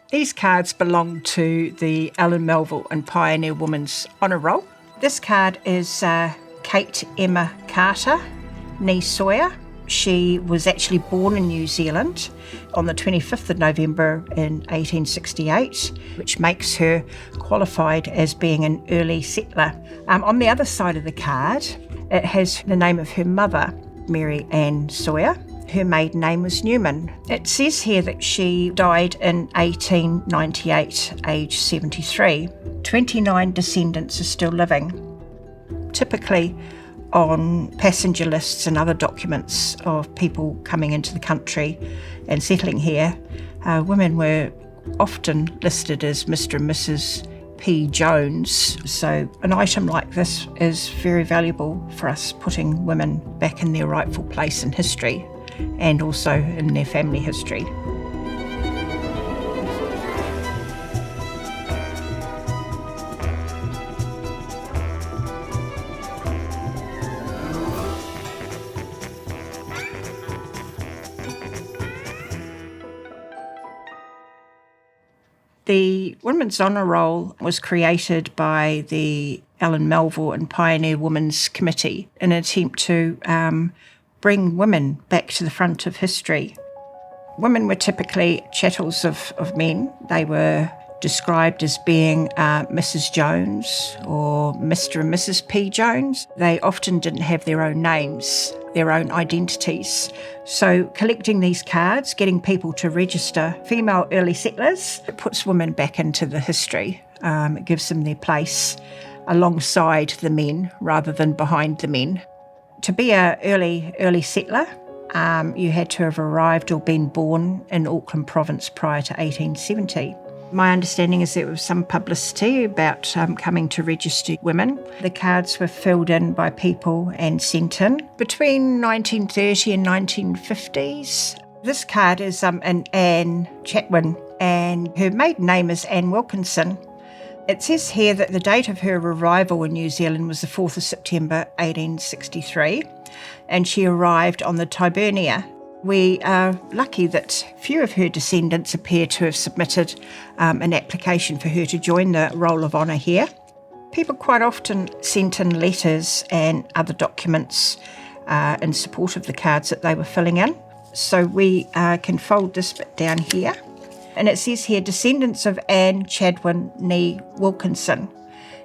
These cards belong to the Ellen Melville and Pioneer Women's Honour Roll. This card is Kate Emma Carter, nee Sawyer. She was actually born in New Zealand on the 25th of November in 1868, which makes her qualified as being an early settler. On the other side of the card, it has the name of her mother, Mary Ann Sawyer. Her maiden name was Newman. It says here that she died in 1898, aged 73. 29 descendants are still living. Typically, on passenger lists and other documents of people coming into the country and settling here, women were often listed as Mr. and Mrs. P. Jones. So an item like this is very valuable for us, putting women back in their rightful place in history and also in their family history. The Women's Honour Roll was created by the Ellen Melville and Pioneer Women's Committee in an attempt to bring women back to the front of history. Women were typically chattels of men. They were described as being Mrs. Jones or Mr. and Mrs. P. Jones. They often didn't have their own names, their own identities. So collecting these cards, getting people to register female early settlers, it puts women back into the history. It gives them their place alongside the men rather than behind the men. To be an early settler, you had to have arrived or been born in Auckland province prior to 1870. My understanding is there was some publicity about coming to register women. The cards were filled in by people and sent in between 1930 and 1950s. This card is an Anne Chatwin, and her maiden name is Anne Wilkinson. It says here that the date of her arrival in New Zealand was the 4th of September 1863, and she arrived on the Tibernia. We are lucky that few of her descendants appear to have submitted an application for her to join the Roll of Honour here. People quite often sent in letters and other documents in support of the cards that they were filling in. So we can fold this bit down here. And it says here, descendants of Anne Chadwin nee Wilkinson.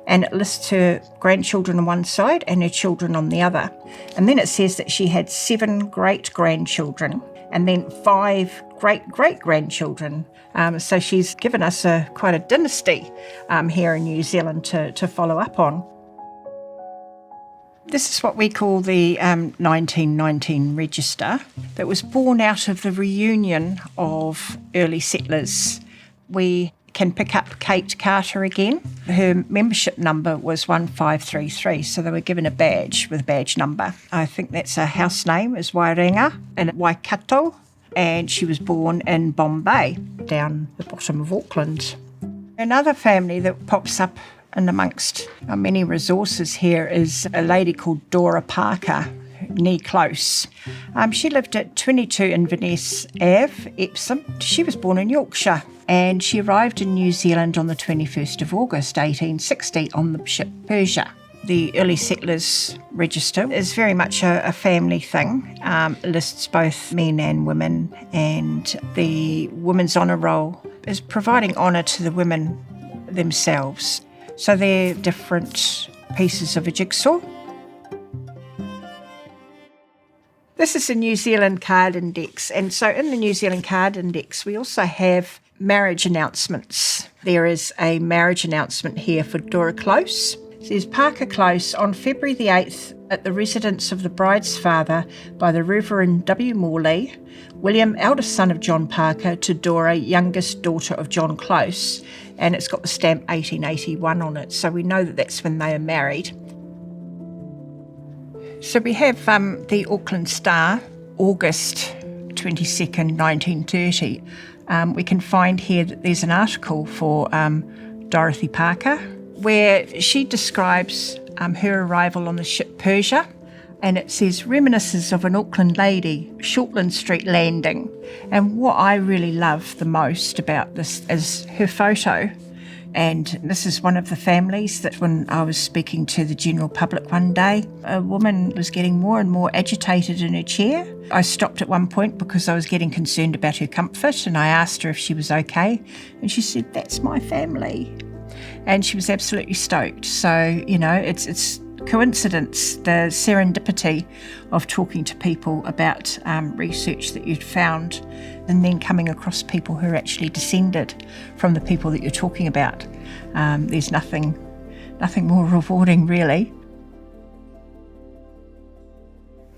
And it lists her grandchildren on one side and her children on the other. And then it says that she had 7 great-grandchildren and then 5 great-great-grandchildren. So she's given us quite a dynasty here in New Zealand to follow up on. This is what we call the 1919 register that was born out of the reunion of early settlers. We can pick up Kate Carter again. Her membership number was 1533, so they were given a badge with a badge number. I think that's a house name, is Wairenga in Waikato, and she was born in Bombay, down the bottom of Auckland. Another family that pops up in amongst our many resources here is a lady called Dora Parker, nee Close. She lived at 22 Inverness Ave, Epsom. She was born in Yorkshire, and she arrived in New Zealand on the 21st of August 1860 on the ship Persia. The early settlers register is very much a family thing. It lists both men and women, and the Women's Honour Roll is providing honour to the women themselves. So they're different pieces of a jigsaw. This is the New Zealand Card Index, and so in the New Zealand Card Index we also have marriage announcements. There is a marriage announcement here for Dora Close. It says, Parker Close, on February the 8th, at the residence of the bride's father by the Reverend W. Morley, William, eldest son of John Parker, to Dora, youngest daughter of John Close, and it's got the stamp 1881 on it, so we know that that's when they are married. So we have the Auckland Star, August 22nd, 1930. We can find here that there's an article for Dorothy Parker where she describes her arrival on the ship Persia. and it says Reminiscences of an Auckland Lady, Shortland Street Landing. And what I really love the most about this is her photo. And this is one of the families that when I was speaking to the general public one day, a woman was getting more and more agitated in her chair. I stopped at one point because I was getting concerned about her comfort, and I asked her if she was okay. And she said, "That's my family." And she was absolutely stoked. So, it's coincidence, the serendipity of talking to people about research that you'd found, and then coming across people who are actually descended from the people that you're talking about. There's nothing more rewarding, really.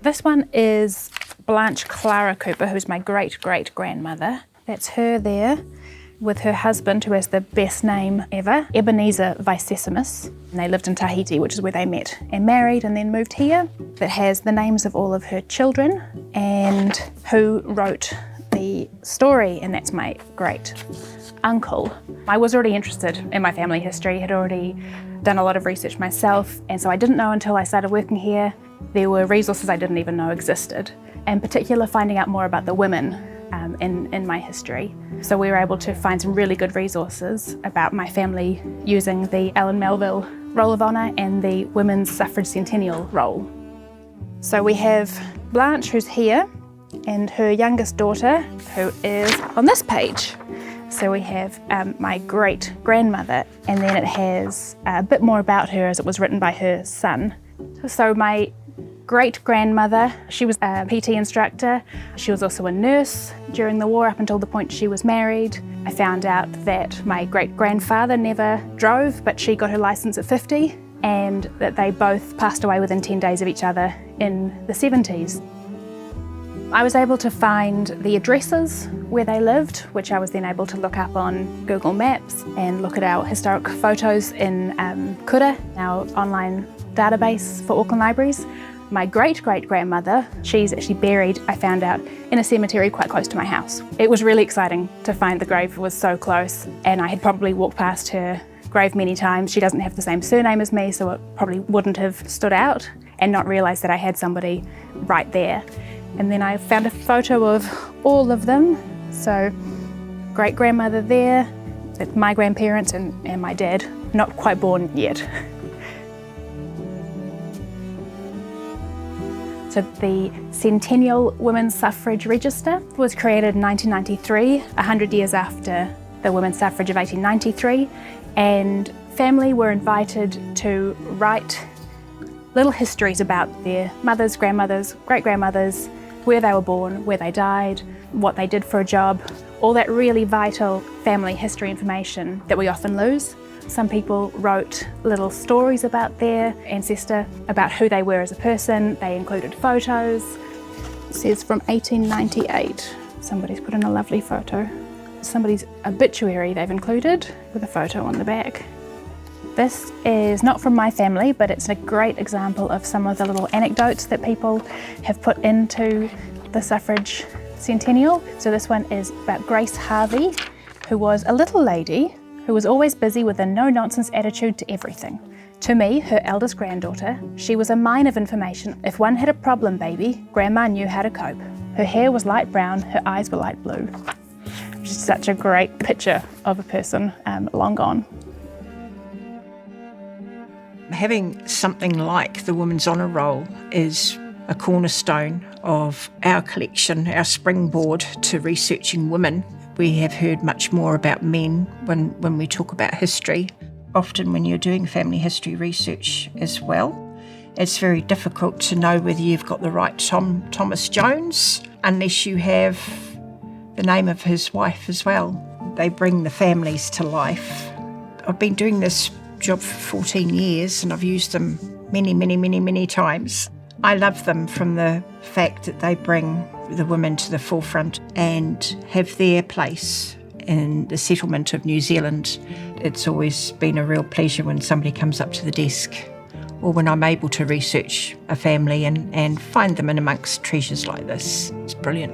This one is Blanche Clara Cooper, who's my great-great-grandmother. That's her there, with her husband, who has the best name ever, Ebenezer Vicesimus. And they lived in Tahiti, which is where they met and married and then moved here. That has the names of all of her children and who wrote the story, and that's my great uncle. I was already interested in my family history, had already done a lot of research myself, and so I didn't know until I started working here there were resources I didn't even know existed, in particular finding out more about the women in my history. So we were able to find some really good resources about my family using the Ellen Melville Roll of Honour and the Women's Suffrage Centennial Roll. So we have Blanche, who's here, and her youngest daughter, who is on this page. So we have my great-grandmother, and then it has a bit more about her as it was written by her son. So my great-grandmother, she was a PT instructor. She was also a nurse during the war up until the point she was married. I found out that my great-grandfather never drove, but she got her licence at 50, and that they both passed away within 10 days of each other in the 70s. I was able to find the addresses where they lived, which I was then able to look up on Google Maps and look at our historic photos in Kōrero, our online database for Auckland libraries. My great-great-grandmother, she's actually buried, I found out, in a cemetery quite close to my house. It was really exciting to find the grave was so close, and I had probably walked past her grave many times. She doesn't have the same surname as me, so it probably wouldn't have stood out, and not realised that I had somebody right there. And then I found a photo of all of them. So great-grandmother there, my grandparents and my dad, not quite born yet. So the Centennial Women's Suffrage Register was created in 1993, 100 years after the women's suffrage of 1893, and family were invited to write little histories about their mothers, grandmothers, great-grandmothers, where they were born, where they died, what they did for a job, all that really vital family history information that we often lose. Some people wrote little stories about their ancestor, about who they were as a person. They included photos. It says from 1898. Somebody's put in a lovely photo. Somebody's obituary they've included with a photo on the back. This is not from my family, but it's a great example of some of the little anecdotes that people have put into the suffrage centennial. So this one is about Grace Harvey, who was a little lady who was always busy with a no-nonsense attitude to everything. To me, her eldest granddaughter, she was a mine of information. If one had a problem baby, Grandma knew how to cope. Her hair was light brown, her eyes were light blue. Which is such a great picture of a person long gone. Having something like the Women's Honour Roll is a cornerstone of our collection, our springboard to researching women. We have heard much more about men when we talk about history. Often when you're doing family history research as well, it's very difficult to know whether you've got the right Thomas Jones unless you have the name of his wife as well. They bring the families to life. I've been doing this job for 14 years and I've used them many times. I love them from the fact that they bring the women to the forefront and have their place in the settlement of New Zealand. It's always been a real pleasure when somebody comes up to the desk or when I'm able to research a family and find them in amongst treasures like this. It's brilliant.